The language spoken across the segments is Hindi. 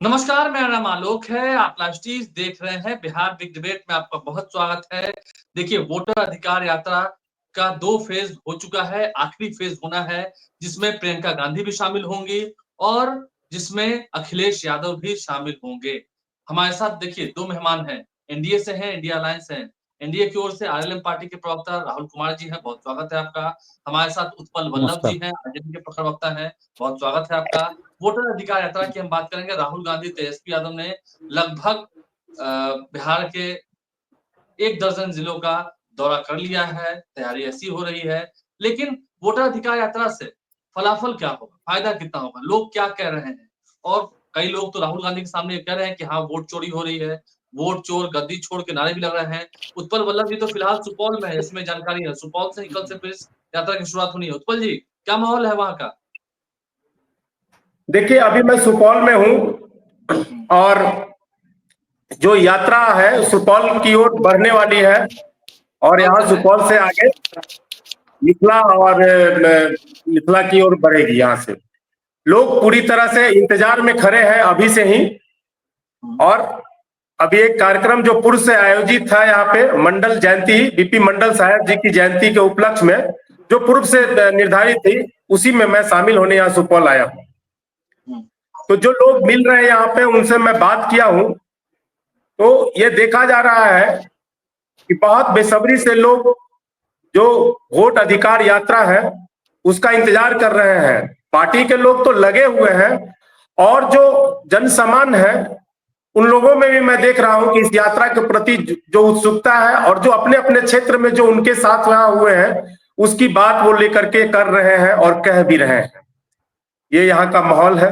नमस्कार, मेरा नाम आलोक है। आप लाइव टीवी देख रहे हैं। बिहार बिग डिबेट में आपका बहुत स्वागत है। देखिए, वोटर अधिकार यात्रा का 2 फेज हो चुका है, आखिरी फेज होना है, जिसमें प्रियंका गांधी भी शामिल होंगी और जिसमें अखिलेश यादव भी शामिल होंगे। हमारे साथ देखिए 2 मेहमान हैं, एनडीए से हैं, इंडिया अलायंस हैं। एनडीए की ओर से आरएलएम पार्टी के प्रवक्ता राहुल कुमार जी हैं, बहुत स्वागत है आपका। हमारे साथ उत्पल वल्लभ नमस्कार। जी हैं, आरजेडी के प्रवक्ता हैं, बहुत स्वागत है आपका। वोटर अधिकार यात्रा की हम बात करेंगे। राहुल गांधी, तेजस्वी यादव ने लगभग बिहार के 1 दर्जन जिलों का दौरा कर लिया है, तैयारी ऐसी हो रही है। लेकिन वोटर अधिकार यात्रा से फलाफल क्या होगा, फायदा कितना होगा, लोग क्या कह रहे हैं? और कई लोग तो राहुल गांधी के सामने ये कह रहे हैं कि हाँ, वोट चोरी हो रही है, वोट चोर गद्दी छोड़ के नारे भी लग रहे हैं। उत्पल वल्लभ जी तो फिलहाल सुपौल में है, इसमें जानकारी है। सुपौल से ही कल से फिर इस यात्रा की शुरुआत होनी है। उत्पल जी, क्या माहौल है वहां का? देखिए, अभी मैं सुपौल में हूं और जो यात्रा है सुपौल की ओर बढ़ने वाली है और यहाँ सुपौल से आगे मिथिला और मिथिला की ओर बढ़ेगी। यहाँ से लोग पूरी तरह से इंतजार में खड़े हैं अभी से ही। और अभी एक कार्यक्रम जो पूर्व से आयोजित था यहाँ पे, मंडल जयंती, बीपी मंडल साहब जी की जयंती के उपलक्ष्य में जो पूर्व से निर्धारित थी, उसी में मैं शामिल होने यहाँ सुपौल आया हूँ। तो जो लोग मिल रहे हैं यहाँ पे, उनसे मैं बात किया हूं, तो ये देखा जा रहा है कि बहुत बेसब्री से लोग जो वोट अधिकार यात्रा है उसका इंतजार कर रहे हैं। पार्टी के लोग तो लगे हुए हैं और जो जनसामान्य है उन लोगों में भी मैं देख रहा हूं कि इस यात्रा के प्रति जो उत्सुकता है और जो अपने अपने क्षेत्र में जो उनके साथ वहां हुए हैं उसकी बात वो लेकर के कर रहे हैं और कह भी रहे हैं। ये यहाँ का माहौल है।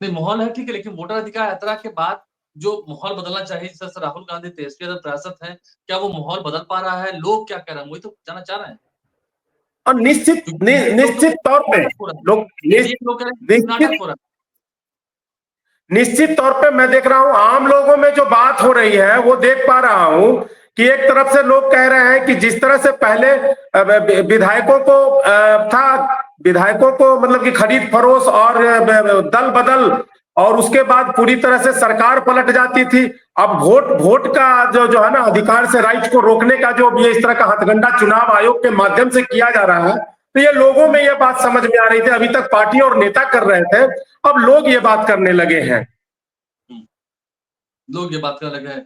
नहीं, माहौल है ठीक है, लेकिन वोटर अधिकार यात्रा के बाद जो माहौल बदलना चाहिए, जिस तरह से राहुल गांधी, तेजस्वी यादव प्रयासत हैं, क्या वो माहौल बदल पा रहा है? लोग क्या कह रहे हैं, वही तो जानना चाह रहे हैं। और निश्चित तौर पे लोग निश्चित निश्चित तौर पे मैं देख रहा हूं, आम लोगों में जो बात हो रही है वो देख पा रहा हूं कि एक तरफ से लोग कह रहे हैं कि जिस तरह से पहले विधायकों को मतलब कि खरीद फरोश और दल बदल और उसके बाद पूरी तरह से सरकार पलट जाती थी। अब वोट का जो है ना, अधिकार से राइट को रोकने का जो ये इस तरह का हथकंडा चुनाव आयोग के माध्यम से किया जा रहा है, तो ये लोगों में ये बात समझ में आ रही थी। अभी तक पार्टी और नेता कर रहे थे, अब लोग ये बात करने लगे हैं। लोग ये बात करने लगे हैं।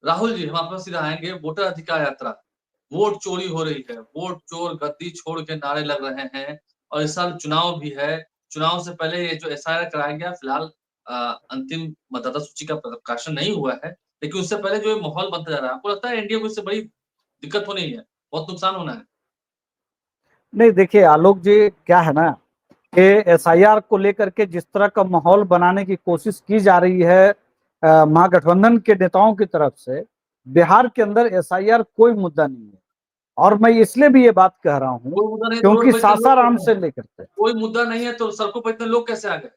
राहुल जी, हम आप सीधा आएंगे। वोटर अधिकार यात्रा, वोट चोरी हो रही है, वोट चोर गद्दी छोड़ के नारे लग रहे हैं और इस साल चुनाव भी है। चुनाव से पहले ये जो एसआईआर कराया गया, फिलहाल अंतिम मतदाता सूची का प्रकाशन नहीं हुआ है, लेकिन उससे पहले जो माहौल बनता जा रहा है, आपको लगता है एनडीए को इससे बड़ी दिक्कत होनी है, बहुत नुकसान होना है? नहीं, देखिए आलोक जी, क्या है ना कि एसआईआर को लेकर के जिस तरह का माहौल बनाने की कोशिश की जा रही है महागठबंधन के नेताओं की तरफ से, बिहार के अंदर एसआईआर कोई मुद्दा नहीं है। और मैं इसलिए भी ये बात कह रहा हूँ क्योंकि सासाराम से लेकर के कोई मुद्दा नहीं है तो सड़कों पर इतने लोग कैसे आ गए?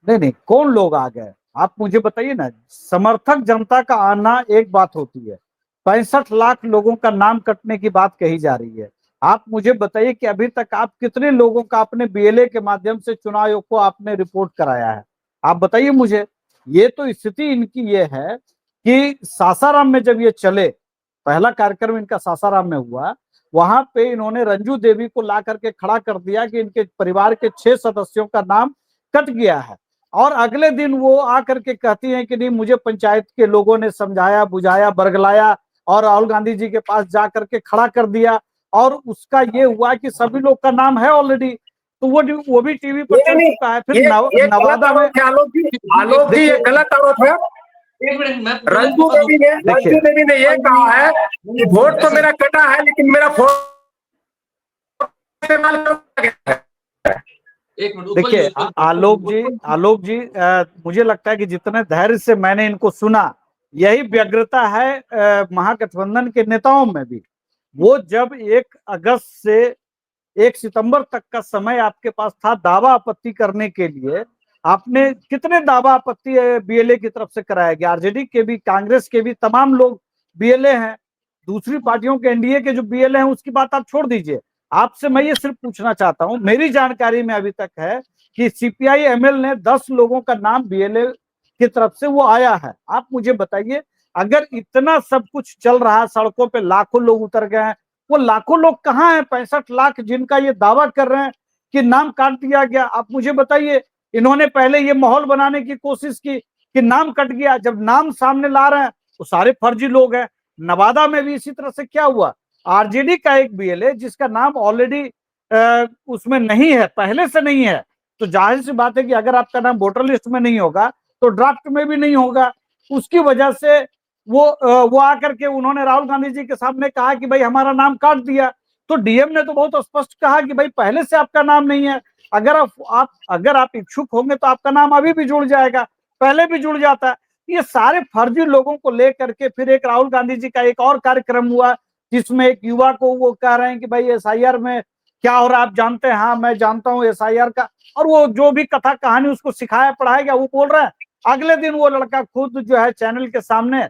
नहीं, कौन लोग आ गए आप मुझे बताइए ना। समर्थक जनता का आना एक बात होती है, 65 लाख लोगों का नाम कटने की बात कही जा रही है। आप मुझे बताइए कि अभी तक आप कितने लोगों का अपने बीएलए के माध्यम से चुनाव आयोग को आपने रिपोर्ट कराया है? आप बताइए मुझे। ये तो स्थिति इनकी ये है कि सासाराम में जब ये चले, पहला कार्यक्रम इनका सासाराम में हुआ, वहां पे इन्होंने रंजू देवी को ला करके खड़ा कर दिया कि इनके परिवार के 6 सदस्यों का नाम कट गया है। और अगले दिन वो आकर के कहती हैं कि नहीं, मुझे पंचायत के लोगों ने समझाया बुझाया बरगलाया और राहुल गांधी जी के पास जा करके खड़ा कर दिया और उसका ये हुआ कि सभी लोग का नाम है ऑलरेडी। तो वो भी टीवी पर चल चुका है। फिर नवादा में आलोक जी ये गलत आरोप है। रंजू देवी ने ये कहा है कि वोट तो मेरा कटा है लेकिन मेरा देखिए आलोक जी मुझे लगता है कि जितने धैर्य से मैंने इनको सुना, यही व्यग्रता है महागठबंधन के नेताओं में भी। वो जब 1 अगस्त से 1 सितंबर तक का समय आपके पास था दावा आपत्ति करने के लिए, आपने कितने दावा आपत्ति बीएलए की तरफ से कराया गया? आरजेडी के भी, कांग्रेस के भी तमाम लोग बीएलए हैं। दूसरी पार्टियों के एनडीए के जो बीएलए हैं उसकी बात आप छोड़ दीजिए। आपसे मैं ये सिर्फ पूछना चाहता हूं, मेरी जानकारी में अभी तक है कि सीपीआई एमएल ने 10 लोगों का नाम बीएलए की तरफ से वो आया है। आप मुझे बताइए, अगर इतना सब कुछ चल रहा है, सड़कों पे लाखों लोग उतर गए हैं, वो लाखों लोग कहाँ हैं? 65 लाख जिनका ये दावा कर रहे हैं कि नाम काट दिया गया। आप मुझे बताइए, इन्होंने पहले ये माहौल बनाने की कोशिश की कि नाम कट गया। जब नाम सामने ला रहे हैं तो सारे फर्जी लोग हैं। नवादा में भी इसी तरह से क्या हुआ, आरजेडी का एक बीएलए जिसका नाम ऑलरेडी उसमें नहीं है, पहले से नहीं है, तो जाहिर सी बात है कि अगर आपका नाम वोटर लिस्ट में नहीं होगा तो ड्राफ्ट में भी नहीं होगा। उसकी वजह से वो आकर के उन्होंने राहुल गांधी जी के सामने कहा कि भाई हमारा नाम काट दिया। तो डीएम ने तो बहुत स्पष्ट कहा कि भाई पहले से आपका नाम नहीं है, अगर आप इच्छुक होंगे तो आपका नाम अभी भी जुड़ जाएगा, पहले भी जुड़ जाता है। ये सारे फर्जी लोगों को लेकर के फिर एक राहुल गांधी जी का एक और कार्यक्रम हुआ जिसमें एक युवा को वो कह रहे हैं कि भाई एसआईआर में क्या हो रहा है आप जानते हैं? हाँ मैं जानता हूँ एसआईआर का, और वो जो भी कथा कहानी उसको सिखाया पढ़ाया गया वो बोल रहा है। अगले दिन वो लड़का खुद जो है चैनल के सामने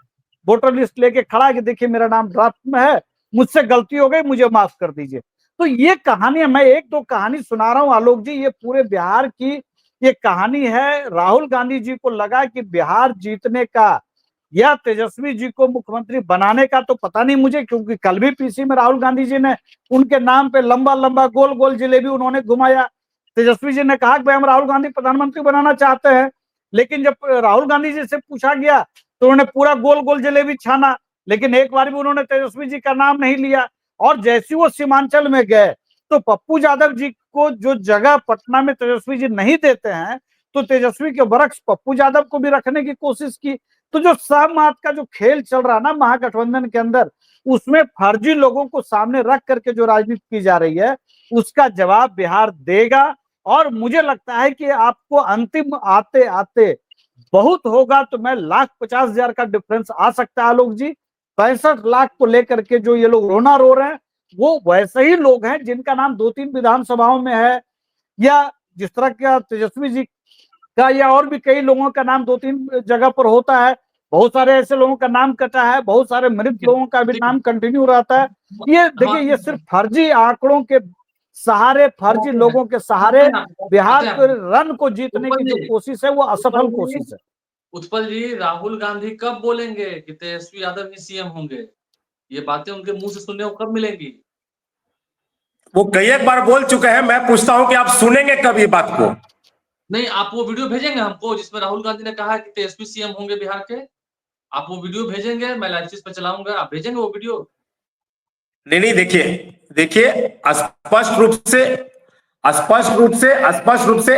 वोटर लिस्ट लेके खड़ा है कि देखिए मेरा नाम ड्राफ्ट में है, मुझसे गलती हो गई, मुझे माफ कर दीजिए। तो ये कहानी, मैं एक दो कहानी सुना रहा हूँ आलोक जी, ये पूरे बिहार की ये कहानी है। राहुल गांधी जी को लगा कि बिहार जीतने का या तेजस्वी जी को मुख्यमंत्री बनाने का तो पता नहीं मुझे, क्योंकि कल भी पीसी में राहुल गांधी जी ने उनके नाम पे लंबा लंबा गोल गोल जिलेबी उन्होंने घुमाया। तेजस्वी जी ने कहा कि भाई हम राहुल गांधी प्रधानमंत्री बनाना चाहते हैं, लेकिन जब राहुल गांधी जी से पूछा गया तो उन्होंने पूरा गोल गोल जलेबी छाना, लेकिन एक बार भी उन्होंने तेजस्वी जी का नाम नहीं लिया। और जैसे वो सीमांचल में गए तो पप्पू यादव जी को जो जगह पटना में तेजस्वी जी नहीं देते हैं, तो तेजस्वी के बरक्स पप्पू यादव को भी रखने की कोशिश की। तो जो सहमत का जो खेल चल रहा है ना महागठबंधन के अंदर, उसमें फर्जी लोगों को सामने रख करके जो राजनीति की जा रही है उसका जवाब बिहार देगा। और मुझे लगता है कि आपको अंतिम आते आते बहुत होगा तो मैं 1,50,000 का डिफरेंस आ सकता है आलोक जी। 65 लाख को लेकर के जो ये लोग रोना रो रहे हैं वो वैसे ही लोग हैं जिनका नाम 2-3 विधानसभाओं में है, या जिस तरह का तेजस्वी जी का या और भी कई लोगों का नाम 2-3 जगह पर होता है। बहुत सारे ऐसे लोगों का नाम कटा है, बहुत सारे मृत लोगों का भी नाम कंटिन्यू रहता है। ये देखिए, ये सिर्फ फर्जी आंकड़ों के सहारे, फर्जी लोगों के सहारे बिहार के रन को जीतने की जो कोशिश है वो असफल कोशिश है। उत्पल जी, राहुल गांधी कब बोलेंगे कि तेजस्वी यादव ही सीएम होंगे? ये बातें उनके मुंह से सुनने को कब मिलेंगी? वो कई एक बार बोल चुके हैं। मैं पूछता हूं कि आप सुनेंगे कब ये बात को? नहीं, आप वो वीडियो भेजेंगे हमको जिसमें राहुल गांधी ने कहा कि तेजस्वी सीएम होंगे बिहार के? आप वो वीडियो भेजेंगे, मैं लाइव चीज पे चलाऊंगा, आप भेजेंगे वो वीडियो? नहीं, देखिए देखिए, स्पष्ट रूप से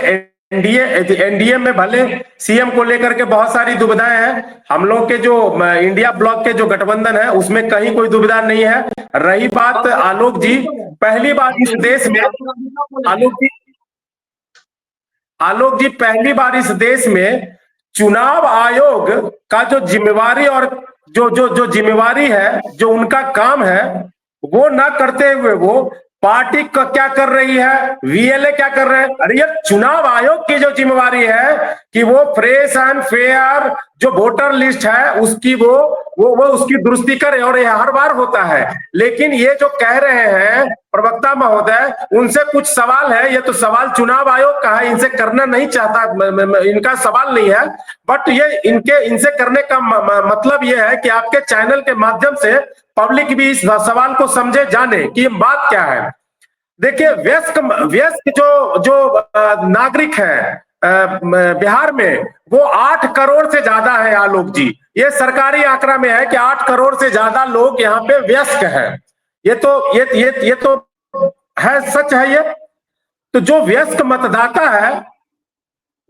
एनडीए में भले सीएम को लेकर के बहुत सारी दुविधाएं हैं। हम लोग के जो इंडिया ब्लॉक के जो गठबंधन है उसमें कहीं कोई दुविधा नहीं है। रही बात आलोक जी, पहली बार इस देश में आलोक जी पहली बार इस देश में चुनाव आयोग का जो जिम्मेवारी और जो जिम्मेवारी है, जो उनका काम है, वो ना करते हुए वो पार्टी का क्या कर रही है, वीएलए क्या कर रहे हैं। अरे ये चुनाव आयोग की जो जिम्मेवारी है कि वो फ्रेश एंड फेयर जो वोटर लिस्ट है उसकी वो उसकी दुरुस्ती करे, और ये हर बार होता है। लेकिन ये जो कह रहे हैं प्रवक्ता महोदय, उनसे कुछ सवाल है। ये तो सवाल चुनाव आयोग का है, इनसे करना नहीं चाहता, इनका सवाल नहीं है। बट ये इनसे करने का मतलब ये है कि आपके चैनल के माध्यम से पब्लिक भी इस सवाल को समझे, जाने कि बात क्या है। देखिए, व्यस्क जो नागरिक है बिहार में, वो 8 करोड़ से ज्यादा है आलोक जी। ये सरकारी आंकड़ा में है कि 8 करोड़ से ज्यादा लोग यहाँ पे व्यस्क हैं। ये तो है, सच है ये। तो जो व्यस्क मतदाता है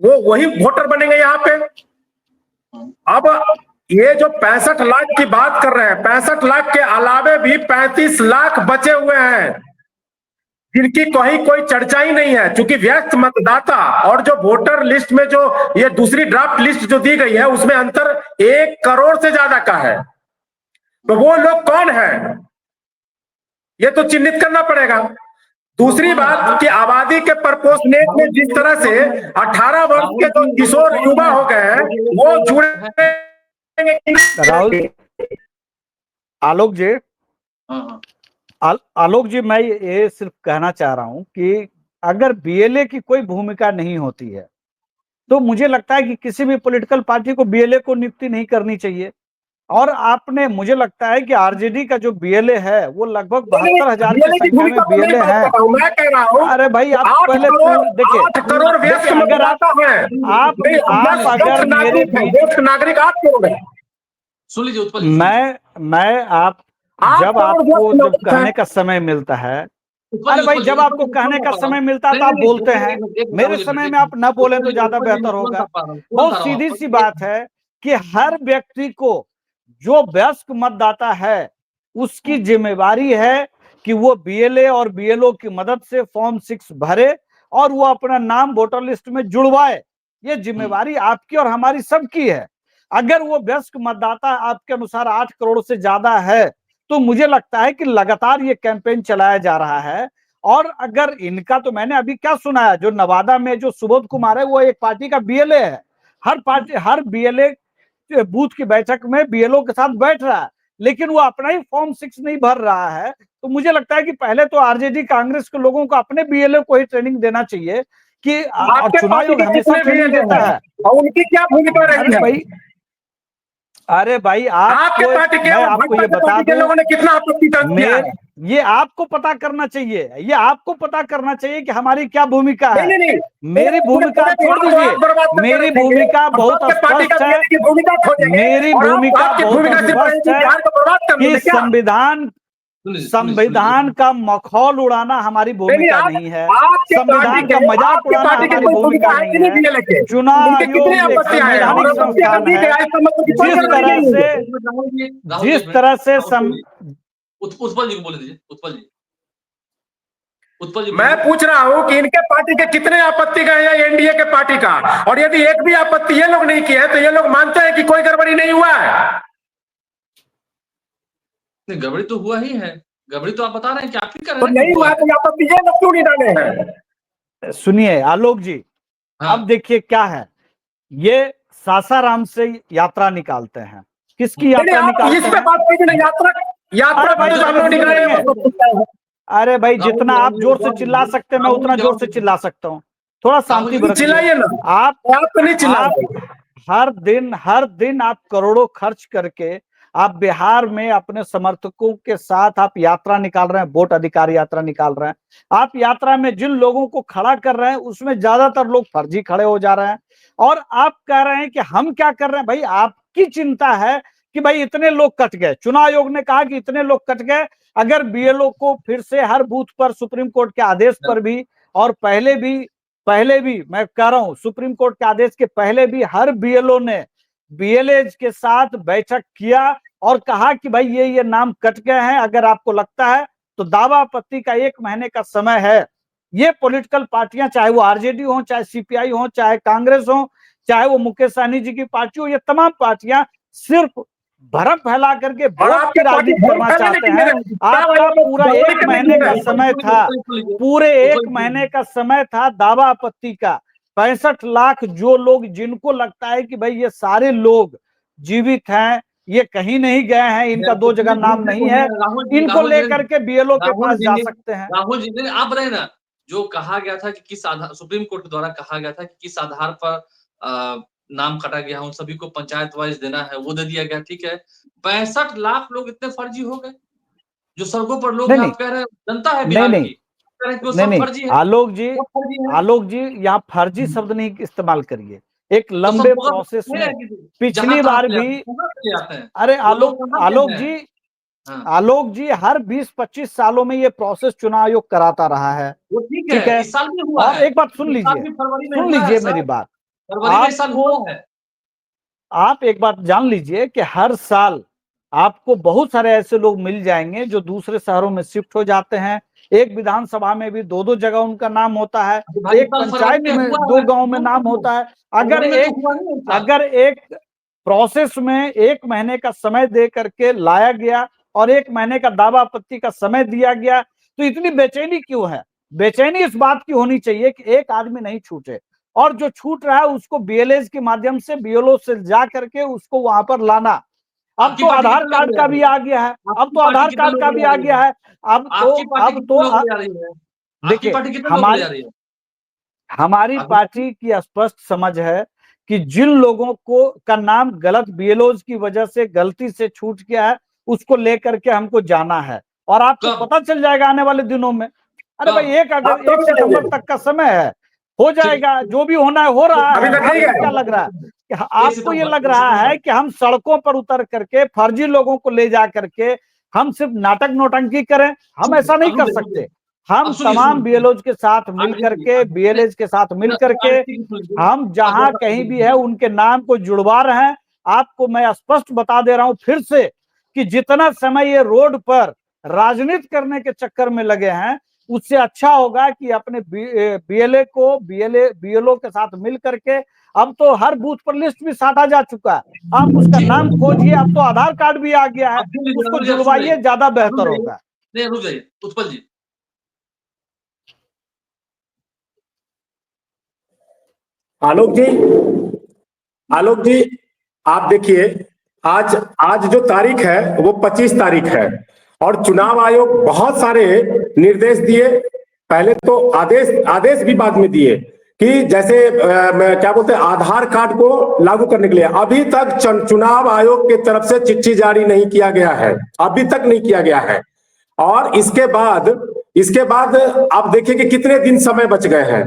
वो वही वोटर बनेंगे यहाँ पे। अब ये जो 65 लाख की बात कर रहे हैं, 65 लाख के अलावे भी 35 लाख बचे हुए हैं जिनकी कोई चर्चा ही नहीं है। क्योंकि व्यस्त मतदाता और जो वोटर लिस्ट में जो ये दूसरी ड्राफ्ट लिस्ट जो दी गई है उसमें अंतर 1 करोड़ से ज्यादा का है। तो वो लोग कौन है, ये तो चिन्हित करना पड़ेगा। दूसरी बात कि आबादी के प्रपोर्शनेट में जिस तरह से 18 वर्ष के जो किशोर युवा हो गए हैं वो जुड़े। राहुल आलोक जी, आलोक जी, मैं ये सिर्फ कहना चाह रहा हूं कि अगर बीएलए की कोई भूमिका नहीं होती है तो मुझे लगता है कि किसी भी पॉलिटिकल पार्टी को बीएलए को नियुक्ति नहीं करनी चाहिए। और आपने, मुझे लगता है कि आरजेडी का जो बीएलए है वो लगभग 72,000 की संख्या में बीएलए है। मैं कह रहा हूँ अरे भाई आप 8 पहले करोड़ देखिए, 8 करोड़ व्यस्त अगर आप मतदाता है। अगर मेरे व्यस्त नागरिक 8 करोड़ है। सुन लीजिए उत्पल जी, मैं आप जब आपको जब कहने का समय मिलता है, अरे भाई जब आपको कहने का समय मिलता है तो आप बोलते हैं, मेरे समय में आप न बोले तो ज्यादा बेहतर होगा। बहुत सीधी सी बात है कि हर व्यक्ति को, जो वयस्क मतदाता है, उसकी जिम्मेवारी है कि वो बीएलए और बीएलओ की मदद से फॉर्म 6 भरे और वो अपना नाम वोटर लिस्ट में जुड़वाए। ये जिम्मेवारी आपकी और हमारी सबकी है। अगर वो वयस्क मतदाता आपके अनुसार 8 करोड़ से ज्यादा है तो मुझे लगता है कि लगातार ये कैंपेन चलाया जा रहा है। और अगर इनका, तो मैंने अभी क्या सुना है, जो नवादा में जो सुबोध कुमार है वो एक पार्टी का बीएलए है। हर बीएलए बूथ की बैठक में बीएलओ के साथ बैठ रहा है, लेकिन वो अपना ही फॉर्म 6 नहीं भर रहा है। तो मुझे लगता है कि पहले तो आरजेडी कांग्रेस के लोगों को अपने बीएलए को ही ट्रेनिंग देना चाहिए कि, और चुनाव आयोग हमेशा ट्रेनिंग देता है। और उनकी क्या भूमिका रही है? अरे भाई आपके पार्टी के, मैं आपको ये बता दूं, लोगों ने कितना आपत्ति किया है? ये आपको पता करना चाहिए, ये आपको पता करना चाहिए कि हमारी क्या भूमिका है। नहीं, मेरी भूमिका छोड़ दीजिए, मेरी भूमिका बहुत स्पष्ट है। मेरी भूमिका बहुत स्पष्ट है कि संविधान का मखौल उड़ाना हमारी भूमिका नहीं है, संविधान का मजाक उड़ाना हमारी भूमिका नहीं है। चुनाव आयोग एक संवैधानिक संस्थान है। जिस तरह से उत्पल जी को बोले दीजिए। उत्पल जी, मैं पूछ रहा हूं कि इनके पार्टी के कितने आपत्ति का है एनडीए के पार्टी का, और यदि एक भी आपत्ति ये लोग नहीं किए हैं तो ये लोग मानते हैं कि कोई गड़बड़ी नहीं हुआ है। गड़बड़ी तो हुआ ही है, गड़बड़ी तो आप बता रहे हैं कि आप ही कर रहे हैं। तो नहीं हुआ तो आपत्ति ये लोग क्यों नहीं डाले हैं? सुनिए आलोक जी, अब देखिए क्या है, ये सासाराम से यात्रा निकालते हैं। किसकी यात्रा निकालते हैं? इस पे बात कीजिए ना, यात्रा भाई तो अरे भाई जितना आप जोर से चिल्ला सकते हैं मैं उतना जोर से चिल्ला सकता हूँ। थोड़ा शांति चिल्लाइए ना। आप तो नहीं चिल्लाइए। हर दिन आप करोड़ों खर्च करके आप बिहार में अपने समर्थकों के साथ आप यात्रा निकाल रहे हैं, वोट अधिकार यात्रा निकाल रहे हैं। आप यात्रा में जिन लोगों को खड़ा कर रहे हैं उसमें ज्यादातर लोग फर्जी खड़े हो जा रहे हैं, और आप कह रहे हैं कि हम क्या कर रहे हैं। भाई आपकी चिंता है कि भाई इतने लोग कट गए, चुनाव आयोग ने कहा कि इतने लोग कट गए। अगर बीएलओ को फिर से हर बूथ पर सुप्रीम कोर्ट के आदेश पर भी, और पहले भी मैं कह रहा हूं सुप्रीम कोर्ट के आदेश के पहले भी हर बीएलओ ने बीएलए के साथ बैठक किया और कहा कि भाई ये नाम कट गए हैं, अगर आपको लगता है तो दावा आपत्ति का 1 महीने का समय है। ये पॉलिटिकल पार्टियां, चाहे वो आरजेडी हो, चाहे सीपीआई हो, चाहे कांग्रेस हो, चाहे वो मुकेश सहनी जी की पार्टी हो, ये तमाम पार्टियां सिर्फ भरम फैला करके वोट की राजनीति करना चाहते हैं। आपका पूरा 1 महीने का समय था, पूरे 1 महीने का समय था दावा आपत्ति का। 65 लाख जो लोग, जिनको लगता है कि भाई ये सारे लोग जीवित हैं, ये कहीं नहीं गए हैं, इनका 2 जगह नाम नहीं है, इनको लेकर के बीएलओ के पास जा सकते हैं। राहुल जी ने आप बताए ना, जो कहा गया था कि किस आधार, सुप्रीम कोर्ट द्वारा कहा गया था कि किस आधार पर नाम कटा गया, उन सभी को पंचायत वाइज देना है, वो दे दिया गया, ठीक है। 65 लाख लोग इतने फर्जी हो गए, जो सड़कों पर लोग आप कह रहे हैं जनता है बिहार की, नहीं आलोक जी यहाँ फर्जी शब्द नहीं इस्तेमाल करिए। एक लंबे प्रोसेस में पिछली बार भी, अरे आलोक जी हर 20-25 सालों में ये प्रोसेस चुनाव आयोग कराता रहा है, ठीक है। और एक बात सुन लीजिए मेरी बात, आप एक बात जान लीजिए कि हर साल आपको बहुत सारे ऐसे लोग मिल जाएंगे जो दूसरे शहरों में शिफ्ट हो जाते हैं। एक विधानसभा में भी 2-2 जगह उनका नाम होता है, एक पंचायत में 2 गांव में नाम होता है। अगर एक प्रोसेस में 1 महीने का समय दे करके लाया गया और 1 महीने का दावा आपत्ति का समय दिया गया, तो इतनी बेचैनी क्यों है? बेचैनी इस बात की होनी चाहिए कि एक आदमी नहीं छूटे, और जो छूट रहा है उसको बीएलए के माध्यम से, बीएलओ से जा करके उसको वहां पर लाना। अब तो आधार कार्ड का भी आ गया है, अब तो आपकी पार्टी कितने लोग ले जा रही है? हमारी पार्टी की स्पष्ट समझ है कि जिन लोगों को का नाम गलत बीएलओज की वजह से गलती से छूट गया है उसको लेकर के हमको जाना है, और आपको पता चल जाएगा आने वाले दिनों में। अरे भाई 1 सितंबर तक का समय है, हो जाएगा, जो भी होना है हो रहा है। आपको क्या लग रहा है कि आपको ये लग रहा है कि हम सड़कों पर उतर करके फर्जी लोगों को ले जा करके हम सिर्फ नाटक नौटंकी करें? हम ऐसा नहीं कर सकते। हम तमाम बीएलओज के साथ मिल करके, बीएलएज के साथ मिल करके हम जहां कहीं भी है उनके नाम को जुड़वा रहे हैं। आपको मैं स्पष्ट बता दे रहा हूं फिर से कि जितना समय ये रोड पर राजनीति करने के चक्कर में लगे हैं, उससे अच्छा होगा कि अपने बीएलओ के साथ मिल करके, अब तो हर बूथ पर लिस्ट भी साटा जा चुका है, आप उसका नाम खोजिए, अब तो आधार कार्ड भी आ गया है, उसको जुड़वाइए, ज्यादा बेहतर होगा। नहीं, रुक जाइए उत्पल जी। आलोक जी आप देखिए, आज जो तारीख है वो 25 तारीख है और चुनाव आयोग बहुत सारे निर्देश दिए। पहले तो आदेश भी बाद में दिए कि जैसे क्या बोलते हैं, आधार कार्ड को लागू करने के लिए अभी तक चुनाव आयोग की तरफ से चिट्ठी जारी नहीं किया गया है, अभी तक नहीं किया गया है। और इसके बाद आप देखिए कि कितने दिन समय बच गए हैं।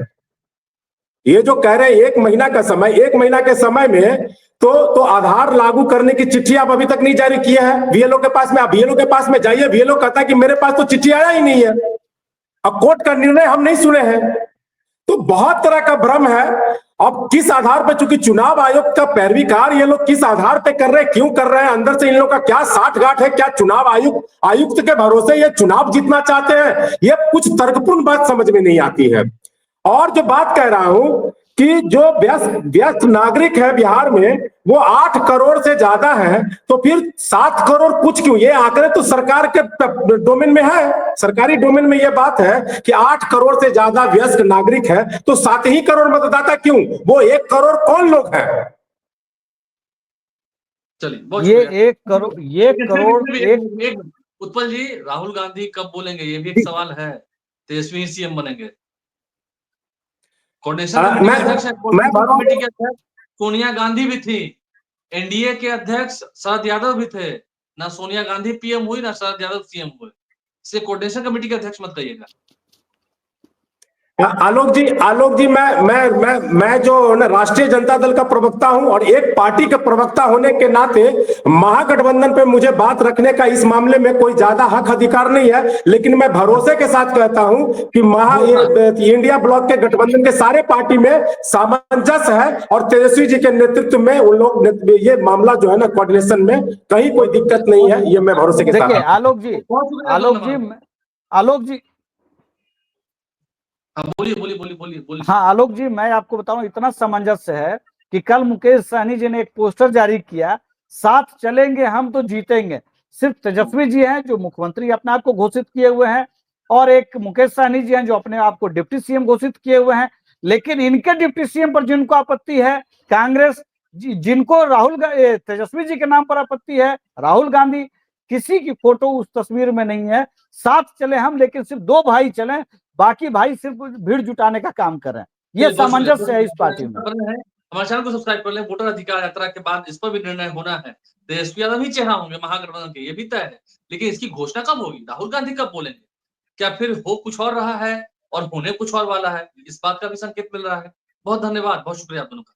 ये जो कह रहे हैं 1 महीना का समय, 1 महीना के समय में तो आधार लागू करने की चिट्ठी आप अभी तक नहीं जारी किए हैं बीएलओ के पास में। आप बीएलओ के पास में जाइए, बीएलओ कहता है कि मेरे पास तो चिट्ठी आया ही नहीं है, अब कोर्ट का निर्णय हम नहीं सुने हैं। तो बहुत तरह का भ्रम है। अब किस आधार पर, चूंकि चुनाव आयोग का पैरवीकार ये लोग किस आधार पे कर रहे हैं, क्यों कर रहे हैं, अंदर से इन लोगों का क्या साठगांठ है, क्या चुनाव आयुक्त के भरोसे ये चुनाव जीतना चाहते हैं, ये कुछ तर्कपूर्ण बात समझ में नहीं आती है। और जो बात कह रहा हूं कि जो व्यस्त नागरिक है बिहार में वो 8 करोड़ से ज्यादा है, तो फिर 7 करोड़ कुछ क्यों? ये आंकड़े तो सरकार के डोमेन में है, सरकारी डोमेन में ये बात है कि 8 करोड़ से ज्यादा व्यस्त नागरिक है, तो 7 ही करोड़ मतदाता क्यों? वो 1 करोड़ कौन लोग हैं? चलिए, ये 1 करोड़ उत्पल जी, राहुल गांधी कब बोलेंगे, ये भी एक सवाल है। तेजस्वी सीएम बनेंगे? कोऑर्डिनेशन कमेटी के अध्यक्ष सोनिया गांधी भी थी, एनडीए के अध्यक्ष शरद यादव भी थे। ना सोनिया गांधी पीएम हुई ना शरद यादव सीएम हुए, इससे कोऑर्डिनेशन कमेटी के अध्यक्ष मत कहिएगा। आलोक जी मैं जो ना राष्ट्रीय जनता दल का प्रवक्ता हूं और एक पार्टी का प्रवक्ता होने के नाते महागठबंधन पे मुझे बात रखने का इस मामले में कोई ज्यादा हक अधिकार नहीं है, लेकिन मैं भरोसे के साथ कहता हूं कि इंडिया ब्लॉक के गठबंधन के सारे पार्टी में सामंजस्य है और तेजस्वी जी के नेतृत्व में उन लोग ये मामला जो है ना कोऑर्डिनेशन में कहीं कोई दिक्कत नहीं है, ये मैं भरोसे के साथ। आलोक जी बोलिए। हाँ आलोक जी, मैं आपको बताऊं, इतना सामंजस्य है कि कल मुकेश सहनी जी ने एक पोस्टर जारी किया, साथ चलेंगे हम तो जीतेंगे। सिर्फ तेजस्वी जी हैं जो मुख्यमंत्री अपने आप को घोषित किए हुए हैं, और एक मुकेश सहनी जी हैं जो अपने आप को डिप्टी सीएम घोषित किए हुए हैं। लेकिन इनके डिप्टी सीएम पर जिनको आपत्ति है कांग्रेस, जिनको तेजस्वी जी के नाम पर आपत्ति है राहुल गांधी, किसी की फोटो उस तस्वीर में नहीं है। साथ चले हम, लेकिन सिर्फ 2 भाई चले, बाकी भाई सिर्फ भीड़ जुटाने का काम कर रहे हैं। ये सामंजस्य है इस पार्टी में। हमारे चैनल को सब्सक्राइब कर लें। वोटर अधिकार यात्रा के बाद इस पर भी निर्णय होना है। तेजस्वी यादव ही चेहरा होंगे महागठबंधन के, ये भी तय है, लेकिन इसकी घोषणा कब होगी, राहुल गांधी कब बोलेंगे, क्या फिर हो कुछ और रहा है और होने कुछ और वाला है, इस बात का भी संकेत मिल रहा है। बहुत धन्यवाद, बहुत शुक्रिया आप दोनों का।